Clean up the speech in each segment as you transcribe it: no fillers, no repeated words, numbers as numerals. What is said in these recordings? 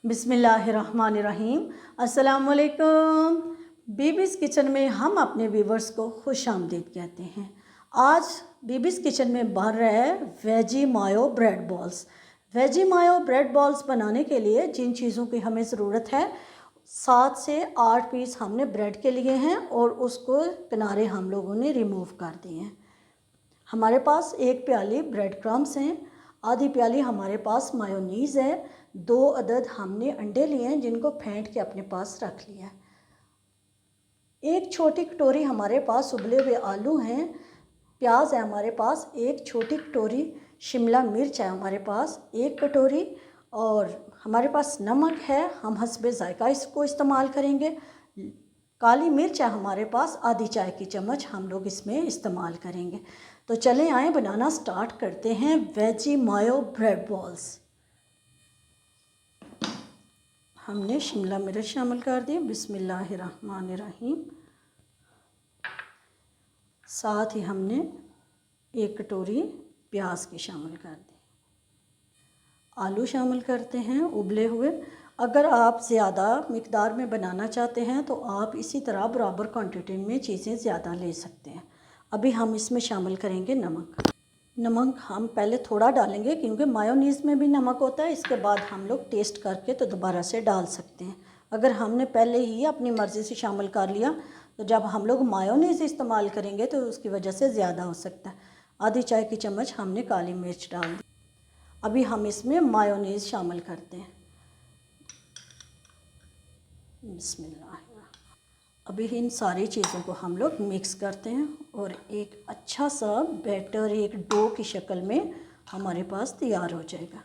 बिस्मिल्लाहिर्रहमानिर्रहीम। अस्सलामुअलैकुम। BBs kitchen में हम अपने व्यूवर्स को खुश आमदीद कहते हैं। आज बीबीज़ किचन में बन रहा है वेजी मायो ब्रेड बॉल्स। वेजी मायो ब्रेड बॉल्स बनाने के लिए जिन चीज़ों की हमें ज़रूरत है, 7 से 8 पीस हमने ब्रेड के लिए हैं और उसको किनारे हम लोगों ने रिमूव कर दिए हैं। हमारे पास 1 प्याली ब्रेड क्रम्स हैं, आधी प्याली हमारे पास मायोनीज़ है, 2 अदद हमने अंडे लिए हैं जिनको फेंट के अपने पास रख लिया है। 1 छोटी कटोरी हमारे पास उबले हुए आलू हैं, प्याज है हमारे पास, 1 छोटी कटोरी शिमला मिर्च है हमारे पास, 1 कटोरी, और हमारे पास नमक है, हम हस्बे ज़ायका इसको इस्तेमाल करेंगे। काली मिर्च है हमारे पास, आधी चाय की चम्मच हम लोग इसमें इस्तेमाल करेंगे। तो चलें आए बनाना स्टार्ट करते हैं वेजी मायो ब्रेड बॉल्स। हमने शिमला मिर्च शामिल कर दी, बिस्मिल्लाहिर्रहमानिर्रहीम। साथ ही हमने 1 कटोरी प्याज की शामिल कर दी। आलू शामिल करते हैं उबले हुए। अगर आप ज़्यादा मिकदार में बनाना चाहते हैं तो आप इसी तरह बराबर क्वांटिटी में चीज़ें ज़्यादा ले सकते हैं। अभी हम इसमें शामिल करेंगे नमक। नमक हम पहले थोड़ा डालेंगे क्योंकि मायोनीज़ में भी नमक होता है, इसके बाद हम लोग टेस्ट करके तो दोबारा से डाल सकते हैं। अगर हमने पहले ही अपनी मर्ज़ी से शामिल कर लिया तो जब हम लोग मायोनीज़ इस्तेमाल करेंगे तो उसकी वजह से ज़्यादा हो सकता है। आधी चाय की चम्मच हमने काली मिर्च डाल दी। अभी हम इसमें मायोनीज़ शामिल करते हैं, बिस्मिल्लाह। अभी इन सारी चीज़ों को हम लोग मिक्स करते हैं और एक अच्छा सा बैटर एक डो की शक्ल में हमारे पास तैयार हो जाएगा।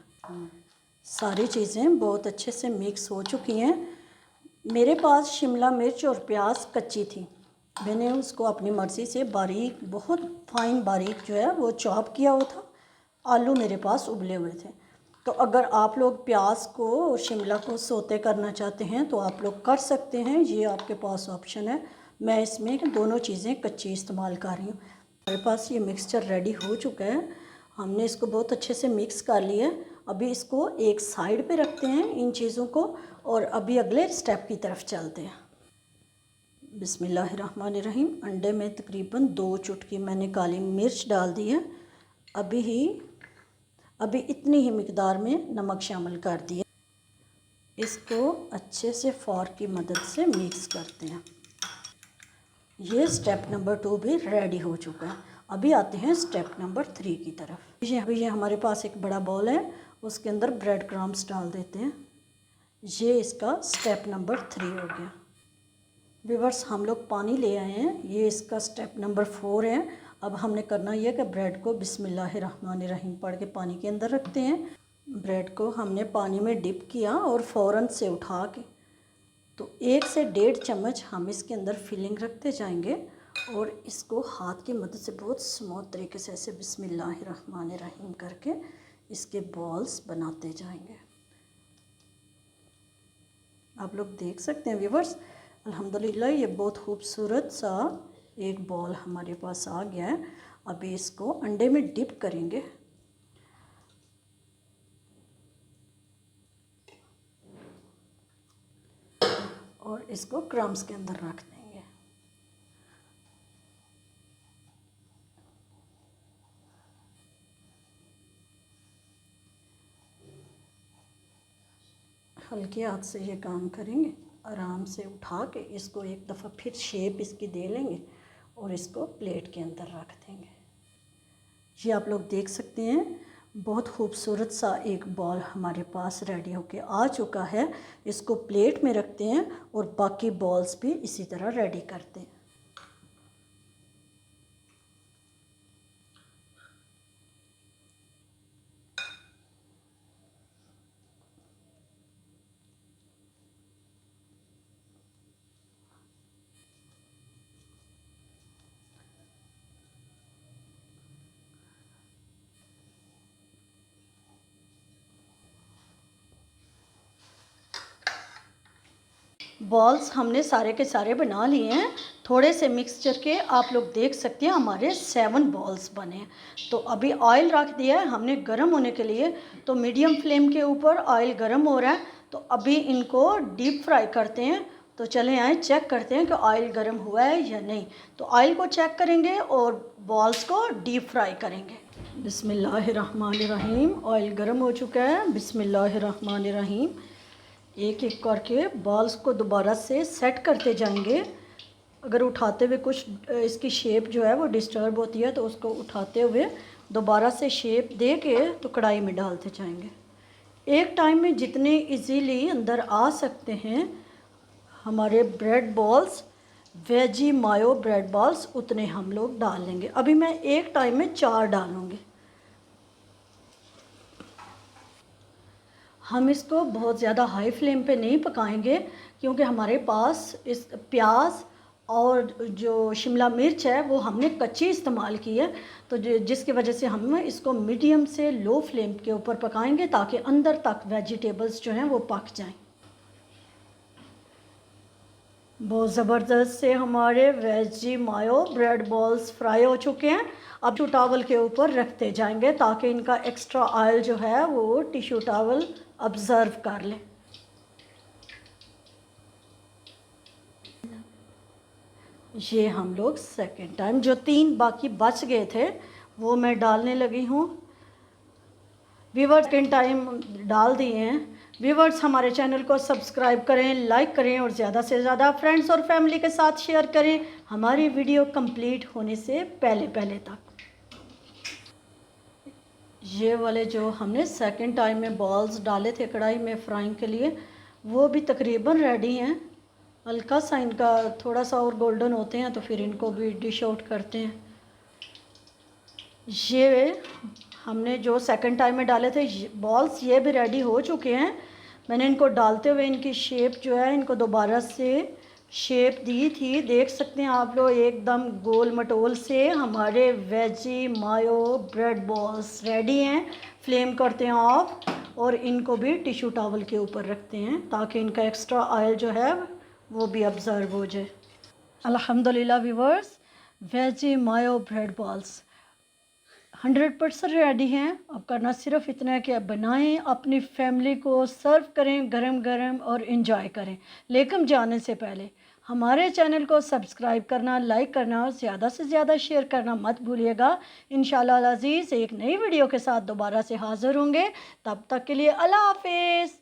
सारी चीज़ें बहुत अच्छे से मिक्स हो चुकी हैं। मेरे पास शिमला मिर्च और प्याज कच्ची थी, मैंने उसको अपनी मर्ज़ी से बारीक, बहुत फाइन बारीक जो है वो चॉप किया हुआ था। आलू मेरे पास उबले हुए थे। तो अगर आप लोग प्याज को और शिमला को सोते करना चाहते हैं तो आप लोग कर सकते हैं, ये आपके पास ऑप्शन है। मैं इसमें दोनों चीज़ें कच्ची इस्तेमाल कर रही हूँ। हमारे पास ये मिक्सचर रेडी हो चुका है, हमने इसको बहुत अच्छे से मिक्स कर लिया है। अभी इसको एक साइड पे रखते हैं इन चीज़ों को और अभी अगले स्टेप की तरफ चलते हैं। बिस्मिल्लाहिर्रहमानिर्रहीम। अंडे में तकरीबन 2 चुटकी मैंने काली मिर्च डाल दी है। अभी इतनी ही मिकदार में नमक शामिल कर दिया। इसको अच्छे से फॉर्क की मदद से मिक्स करते हैं। ये स्टेप नंबर 2 भी रेडी हो चुका है। अभी आते हैं स्टेप नंबर 3 की तरफ। ये हमारे पास एक बड़ा बॉल है, उसके अंदर ब्रेड क्रम्स डाल देते हैं। ये इसका स्टेप नंबर 3 हो गया। व्यूअर्स, हम लोग पानी ले आए हैं, ये इसका स्टेप नंबर 4 है। अब हमने करना यह कि ब्रेड को बिस्मिल्लाहिर्रहमानिर्रहीम पढ़ के पानी के अंदर रखते हैं। ब्रेड को हमने पानी में डिप किया और फ़ौरन से उठा के तो 1 से 1.5 चम्मच हम इसके अंदर फिलिंग रखते जाएंगे और इसको हाथ की मदद से बहुत स्मूथ तरीके से ऐसे बिस्मिल्लाहिर्रहमानिर्रहीम करके इसके बॉल्स बनाते जाएंगे। आप लोग देख सकते हैं व्यूअर्स, अल्हम्दुलिल्लाह ये बहुत खूबसूरत सा एक बॉल हमारे पास आ गया है। अभी इसको अंडे में डिप करेंगे और इसको क्रम्स के अंदर रख देंगे। हल्के हाथ से ये काम करेंगे, आराम से उठा के इसको एक दफ़ा फिर शेप इसकी दे लेंगे और इसको प्लेट के अंदर रख देंगे। ये आप लोग देख सकते हैं, बहुत खूबसूरत सा एक बॉल हमारे पास रेडी होके आ चुका है। इसको प्लेट में रखते हैं और बाकी बॉल्स भी इसी तरह रेडी करते हैं। बॉल्स हमने सारे के सारे बना लिए हैं। थोड़े से मिक्सचर के आप लोग देख सकते हैं हमारे 7 बॉल्स बने हैं। तो अभी ऑयल रख दिया है हमने गर्म होने के लिए, तो मीडियम फ्लेम के ऊपर ऑयल गर्म हो रहा है। तो अभी इनको डीप फ्राई करते हैं। तो चलें आए चेक करते हैं कि ऑयल गर्म हुआ है या नहीं। तो ऑयल को चेक करेंगे और बॉल्स को डीप फ्राई करेंगे। बिस्मिल्लाहिर्रहमानिर्रहीम। ऑयल गर्म हो चुका है। बिस्मिल्लाहिर्रहमानिर्रहीम। एक एक करके बॉल्स को दोबारा से सेट करते जाएंगे। अगर उठाते हुए कुछ इसकी शेप जो है वो डिस्टर्ब होती है तो उसको उठाते हुए दोबारा से शेप दे के तो कढ़ाई में डालते जाएंगे। एक टाइम में जितने इजीली अंदर आ सकते हैं हमारे ब्रेड बॉल्स, वेजी मायो ब्रेड बॉल्स, उतने हम लोग डाल लेंगे। अभी मैं एक टाइम में 4 डालूँगी। हम इसको बहुत ज़्यादा हाई फ्लेम पे नहीं पकाएंगे क्योंकि हमारे पास इस प्याज और जो शिमला मिर्च है वो हमने कच्ची इस्तेमाल की है। तो जिसकी वजह से हम इसको मीडियम से लो फ्लेम के ऊपर पकाएंगे ताकि अंदर तक वेजिटेबल्स जो हैं वो पक जाएं। बहुत ज़बरदस्त से हमारे वेजी मायो ब्रेड बॉल्स फ्राई हो चुके हैं। अब टिश्यू टॉवल के ऊपर रखते जाएंगे ताकि इनका एक्स्ट्रा ऑयल जो है वो टिश्यू टॉवल ऑब्ज़र्व कर ले। ये हम लोग सेकेंड टाइम जो 3 बाकी बच गए थे वो मैं डालने लगी हूँ। व्यूवर्स सेकेंड टाइम डाल दिए हैं। व्यूवर्स हमारे चैनल को सब्सक्राइब करें, लाइक करें और ज़्यादा से ज़्यादा फ्रेंड्स और फैमिली के साथ शेयर करें हमारी वीडियो कंप्लीट होने से पहले तक। ये वाले जो हमने सेकंड टाइम में बॉल्स डाले थे कढ़ाई में फ्राइंग के लिए वो भी तकरीबन रेडी हैं। हल्का सा इनका थोड़ा सा और गोल्डन होते हैं तो फिर इनको भी डिश आउट करते हैं। ये हमने जो सेकंड टाइम में डाले थे बॉल्स ये भी रेडी हो चुके हैं। मैंने इनको डालते हुए इनकी शेप जो है इनको दोबारा से शेप दी थी। देख सकते हैं आप लोग एकदम गोल मटोल से हमारे वेजी मायो ब्रेड बॉल्स रेडी हैं। फ्लेम करते हैं ऑफ और इनको भी टिश्यू टॉवल के ऊपर रखते हैं ताकि इनका एक्स्ट्रा ऑयल जो है वो भी ऑब्ज़र्व हो जाए। अल्हम्दुलिल्लाह व्यूअर्स, वेजी मायो ब्रेड बॉल्स 100% रेडी हैं। अब करना सिर्फ इतना है कि आप बनाएं, अपनी फैमिली को सर्व करें गरम गरम और इन्जॉय करें। लेकिन जाने से पहले हमारे चैनल को सब्सक्राइब करना, लाइक करना और ज़्यादा से ज़्यादा शेयर करना मत भूलिएगा। इंशाल्लाह अज़ीज़ एक नई वीडियो के साथ दोबारा से हाज़िर होंगे। तब तक के लिए अल्लाह हाफ़िज़।